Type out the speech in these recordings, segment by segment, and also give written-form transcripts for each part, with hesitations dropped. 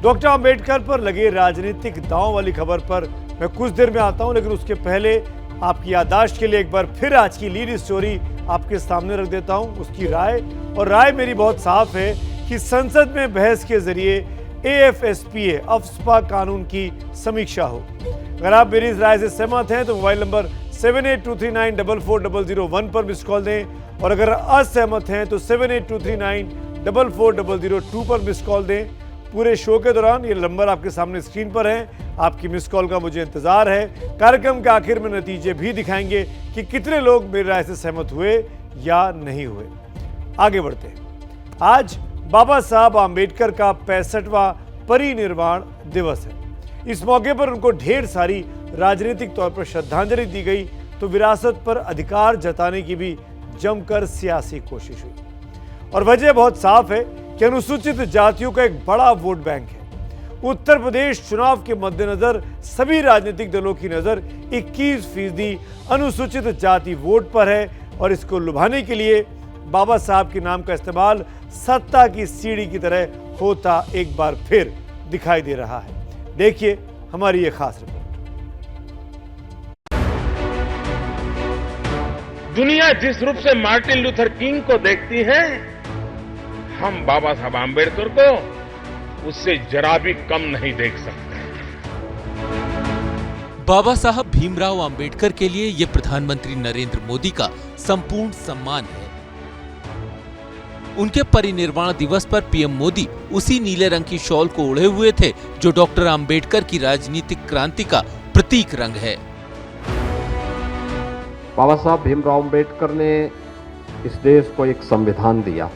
Doctor Ambedkar पर लगे राजनीतिक दांव वाली खबर पर मैं कुछ देर में आता हूं, लेकिन उसके पहले आपकी याददाश्त के लिए एक बार फिर आज की लीड स्टोरी आपके सामने रख देता हूं, उसकी राय। और राय मेरी बहुत साफ है कि संसद में बहस के जरिए AFSPA अफ्स्पा कानून की समीक्षा हो। अगर आप मेरी इस राय से सहमत हैं तो मोबाइल नंबर 7823944001 पर मिस कॉल दें, और अगर असहमत हैं तो 7823944002 पर मिस कॉल दें। पूरे शो के दौरान ये नंबर आपके सामने स्क्रीन पर है, आपकी मिस कॉल का मुझे इंतजार है। कार्यक्रम के आखिर में नतीजे भी दिखाएंगे कि कितने लोग मेरी राय से सहमत हुए या नहीं हुए। आगे बढ़ते हैं। आज बाबा साहब आम्बेडकर का 65वां परिनिर्वाण दिवस है। इस मौके पर उनको ढेर सारी राजनीतिक तौर पर श्रद्धांजलि दी गई, तो विरासत पर अधिकार जताने की भी जमकर सियासी कोशिश हुई। और वजह बहुत साफ है कि अनुसूचित जातियों का एक बड़ा वोट बैंक है। उत्तर प्रदेश चुनाव के मद्देनजर सभी राजनीतिक दलों की नजर 21% अनुसूचित जाति वोट पर है, और इसको लुभाने के लिए बाबा साहब के नाम का इस्तेमाल सत्ता की सीढ़ी की तरह होता एक बार फिर दिखाई दे रहा है। देखिए हमारी ये खास रिपोर्ट। दुनिया जिस रूप से मार्टिन लूथर किंग को देखती है, हम बाबा साहब आम्बेडकर को उससे जरा भी कम नहीं देख सकते। बाबा साहब भीमराव अंबेडकर के लिए ये प्रधानमंत्री नरेंद्र मोदी का संपूर्ण सम्मान है। उनके परिनिर्वाण दिवस पर पीएम मोदी उसी नीले रंग की शॉल को ओढ़े हुए थे जो डॉक्टर अंबेडकर की राजनीतिक क्रांति का प्रतीक रंग है। बाबा साहब भीमराव अंबेडकर ने इस देश को एक संविधान दिया,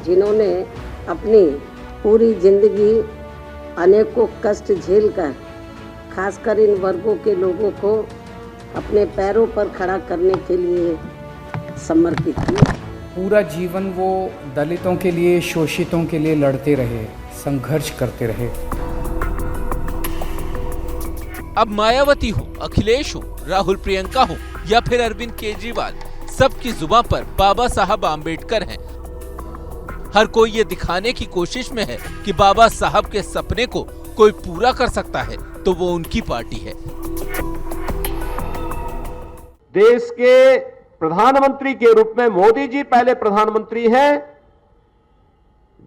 जिन्होंने अपनी पूरी जिंदगी अनेकों कष्ट झेलकर खासकर इन वर्गों के लोगों को अपने पैरों पर खड़ा करने के लिए समर्पित किया। पूरा जीवन वो दलितों के लिए, शोषितों के लिए लड़ते रहे, संघर्ष करते रहे। अब मायावती हो, अखिलेश हो, राहुल प्रियंका हो या फिर अरविंद केजरीवाल, सबकी जुबान पर बाबा साहब आम्बेडकर हैं। हर कोई ये दिखाने की कोशिश में है कि बाबा साहब के सपने को कोई पूरा कर सकता है तो वो उनकी पार्टी है। देश के प्रधानमंत्री के रूप में मोदी जी पहले प्रधानमंत्री हैं,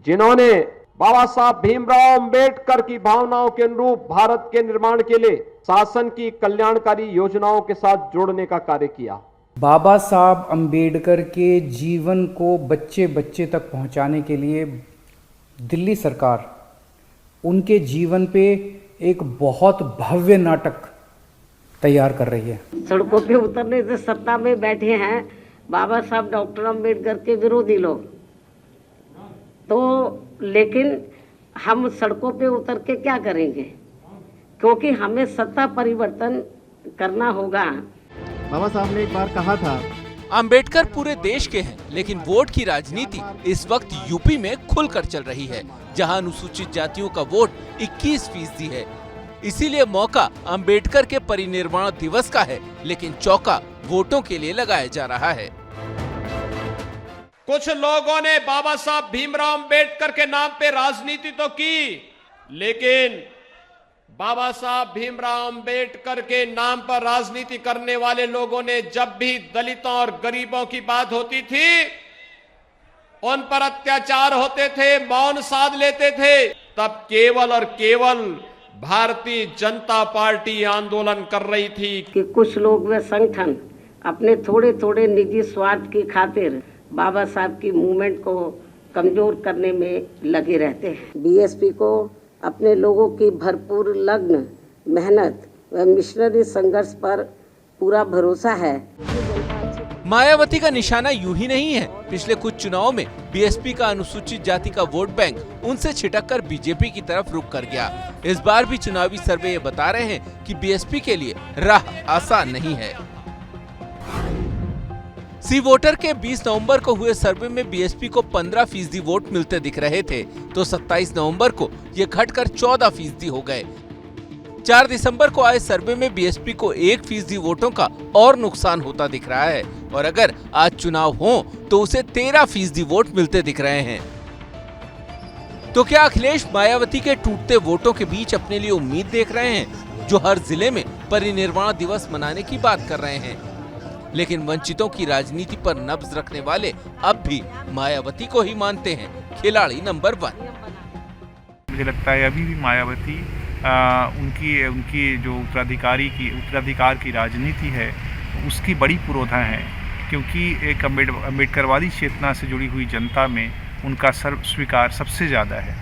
जिन्होंने बाबा साहब भीमराव अंबेडकर की भावनाओं के अनुरूप भारत के निर्माण के लिए शासन की कल्याणकारी योजनाओं के साथ जोड़ने का कार्य किया। बाबा साहब अंबेडकर के जीवन को बच्चे बच्चे तक पहुंचाने के लिए दिल्ली सरकार उनके जीवन पे एक बहुत भव्य नाटक तैयार कर रही है। सड़कों पे उतरने से सत्ता में बैठे हैं बाबा साहब डॉक्टर अंबेडकर के विरोधी लोग, तो लेकिन हम सड़कों पे उतर के क्या करेंगे, क्योंकि हमें सत्ता परिवर्तन करना होगा। बाबा साहब ने एक बार कहा था, अंबेडकर पूरे देश के हैं, लेकिन वोट की राजनीति इस वक्त यूपी में खुलकर चल रही है, जहां अनुसूचित जातियों का वोट 21% है। इसीलिए मौका अंबेडकर के परिनिर्वाण दिवस का है, लेकिन चौका वोटों के लिए लगाया जा रहा है। कुछ लोगों ने बाबा साहब भीमराव अंबेडकर के नाम पे राजनीति तो की, लेकिन बाबा साहब भीमराव अंबेडकर के नाम पर राजनीति करने वाले लोगों ने जब भी दलितों और गरीबों की बात होती थी, उन पर अत्याचार होते थे, मौन साध लेते थे, तब केवल और केवल भारतीय जनता पार्टी आंदोलन कर रही थी कि कुछ लोग व संगठन अपने थोड़े थोड़े निजी स्वार्थ की खातिर बाबा साहब की मूवमेंट को कमजोर करने में लगे रहते हैं। बीएसपी को अपने लोगों की भरपूर लगन, मेहनत व मिशनरी संघर्ष पर पूरा भरोसा है। मायावती का निशाना यूं ही नहीं है। पिछले कुछ चुनावों में बीएसपी का अनुसूचित जाति का वोट बैंक उनसे छिटककर बीजेपी की तरफ रुख कर गया। इस बार भी चुनावी सर्वे ये बता रहे हैं कि बीएसपी के लिए राह आसान नहीं है। सी वोटर के 20 नवंबर को हुए सर्वे में बीएसपी को 15% वोट मिलते दिख रहे थे, तो 27 नवंबर को ये घटकर 14% हो गए। 4 दिसंबर को आए सर्वे में बीएसपी को 1% वोटों का और नुकसान होता दिख रहा है, और अगर आज चुनाव हो तो उसे 13% वोट मिलते दिख रहे हैं। तो क्या अखिलेश मायावती के टूटते वोटों के बीच अपने लिए उम्मीद देख रहे हैं, जो हर जिले में परिनिर्वाण दिवस मनाने की बात कर रहे हैं? लेकिन वंचितों की राजनीति पर नब्ज रखने वाले अब भी मायावती को ही मानते हैं खिलाड़ी नंबर 1। मुझे लगता है अभी भी मायावती उनकी जो उत्तराधिकार की राजनीति है उसकी बड़ी पुरोधा है, क्योंकि एक अम्बेडकरवादी चेतना से जुड़ी हुई जनता में उनका सर्व स्वीकार सबसे ज्यादा है।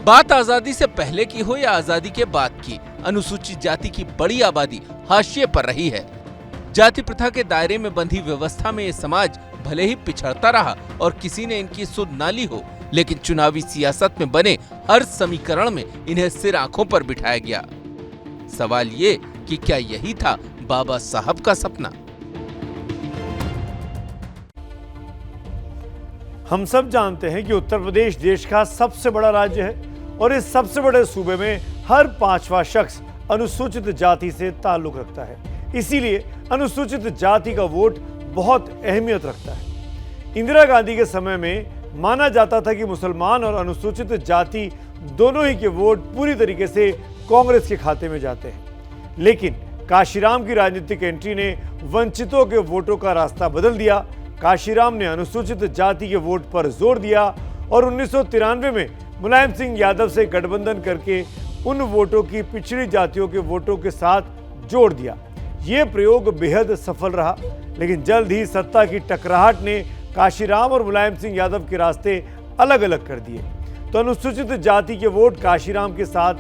बात आजादी से पहले की हो या आजादी के बाद की, अनुसूचित जाति की बड़ी आबादी हाशिए पर रही है। जाति प्रथा के दायरे में बंधी व्यवस्था में ये समाज भले ही पिछड़ता रहा और किसी ने इनकी सुध ना ली हो, लेकिन चुनावी सियासत में बने हर समीकरण में इन्हें सिर आंखों पर बिठाया गया। सवाल ये कि क्या यही था बाबा साहब का सपना? हम सब जानते हैं कि उत्तर प्रदेश देश का सबसे बड़ा राज्य है और इस सबसे बड़े सूबे में हर 5वां शख्स अनुसूचित जाति से ताल्लुक रखता है। इसीलिए अनुसूचित जाति का वोट बहुत अहमियत रखता है। इंदिरा गांधी के समय में माना जाता था कि मुसलमान और अनुसूचित जाति दोनों ही के वोट पूरी तरीके से कांग्रेस के खाते में जाते हैं, लेकिन काशीराम की राजनीतिक एंट्री ने वंचितों के वोटों का रास्ता बदल दिया। काशीराम ने अनुसूचित जाति के वोट पर जोर दिया और 1993 में मुलायम सिंह यादव से गठबंधन करके उन वोटों की पिछड़ी जातियों के वोटों के साथ जोड़ दिया। ये प्रयोग बेहद सफल रहा, लेकिन जल्द ही सत्ता की टकराहट ने काशीराम और मुलायम सिंह यादव के रास्ते अलग अलग कर दिए, तो अनुसूचित जाति के वोट काशीराम के साथ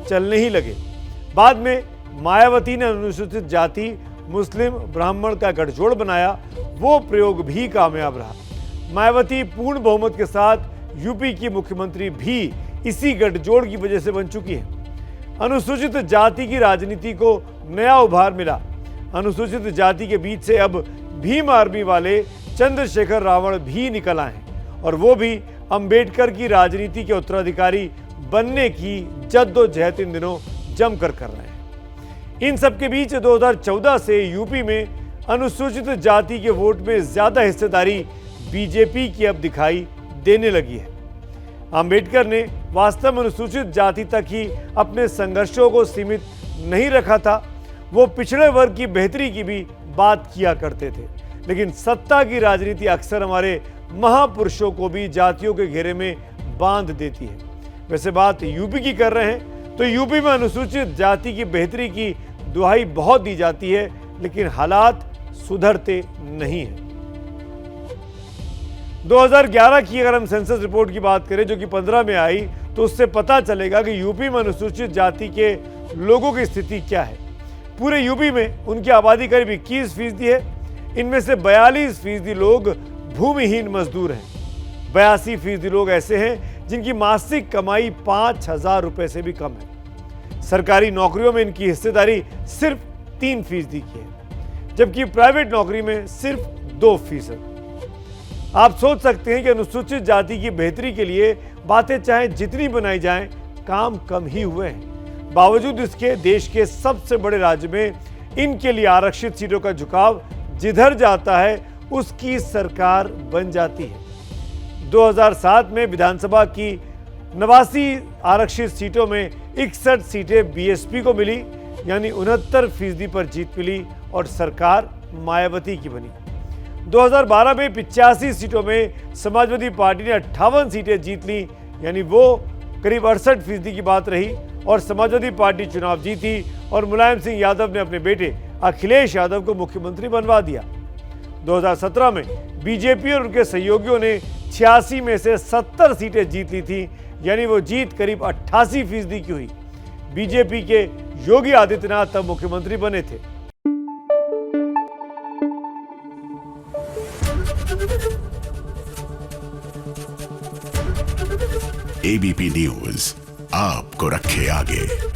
चलने ही लगे। बाद में मायावती ने अनुसूचित जाति मुस्लिम ब्राह्मण का गठजोड़ बनाया, वो प्रयोग भी कामयाब रहा। मायावती पूर्ण बहुमत के साथ यूपी की मुख्यमंत्री भी इसी गठजोड़ की वजह से बन चुकी है। अनुसूचित जाति की राजनीति को नया उभार मिला। अनुसूचित जाति के बीच से अब भीम आर्मी वाले चंद्रशेखर रावण भी निकल आए हैं और वो भी अंबेडकर की राजनीति के उत्तराधिकारी बनने की जद्दोजहद इन दिनों जमकर कर रहे हैं। इन सब के बीच 2014 से यूपी में अनुसूचित जाति के वोट में ज्यादा हिस्सेदारी बीजेपी की अब दिखाई देने लगी है। अंबेडकर ने वास्तव में अनुसूचित जाति तक ही अपने संघर्षों को सीमित नहीं रखा था। वो पिछड़े वर्ग की बेहतरी की भी बात किया करते थे, लेकिन सत्ता की राजनीति अक्सर हमारे महापुरुषों को भी जातियों के घेरे में बांध देती है। वैसे बात यूपी की कर रहे हैं तो यूपी में अनुसूचित जाति की बेहतरी की दुहाई बहुत दी जाती है, लेकिन हालात सुधरते नहीं हैं। 2011 की अगर हम सेंसस रिपोर्ट की बात करें जो कि 15 में आई, तो उससे पता चलेगा कि यूपी में अनुसूचित जाति के लोगों की स्थिति क्या है। पूरे यूपी में उनकी आबादी करीब 21% है। इनमें से 42% लोग भूमिहीन मजदूर हैं। 82% लोग ऐसे हैं जिनकी मासिक कमाई 5,000 रुपए से भी कम है। सरकारी नौकरियों में इनकी हिस्सेदारी सिर्फ 3% की है, जबकि प्राइवेट नौकरी में सिर्फ 2%। आप सोच सकते हैं कि अनुसूचित जाति की बेहतरी के लिए बातें चाहे जितनी बनाई जाएं, काम कम ही हुए हैं। बावजूद इसके देश के सबसे बड़े राज्य में इनके लिए आरक्षित सीटों का झुकाव जिधर जाता है उसकी सरकार बन जाती है। 2007 में विधानसभा की 89 आरक्षित सीटों में 61 सीटें बीएसपी को मिली, यानी 69% पर जीत मिली और सरकार मायावती की बनी। 2012 में 85 सीटों में समाजवादी पार्टी ने 58 सीटें जीत ली, यानी वो करीब 68% की बात रही और समाजवादी पार्टी चुनाव जीती और मुलायम सिंह यादव ने अपने बेटे अखिलेश यादव को मुख्यमंत्री बनवा दिया। 2017 में बीजेपी और उनके सहयोगियों ने 86 में से 70 सीटें जीत ली थी, यानी वो जीत करीब 88% की हुई। बीजेपी के योगी आदित्यनाथ तब मुख्यमंत्री बने थे। एबीपी न्यूज आपको रखे आगे।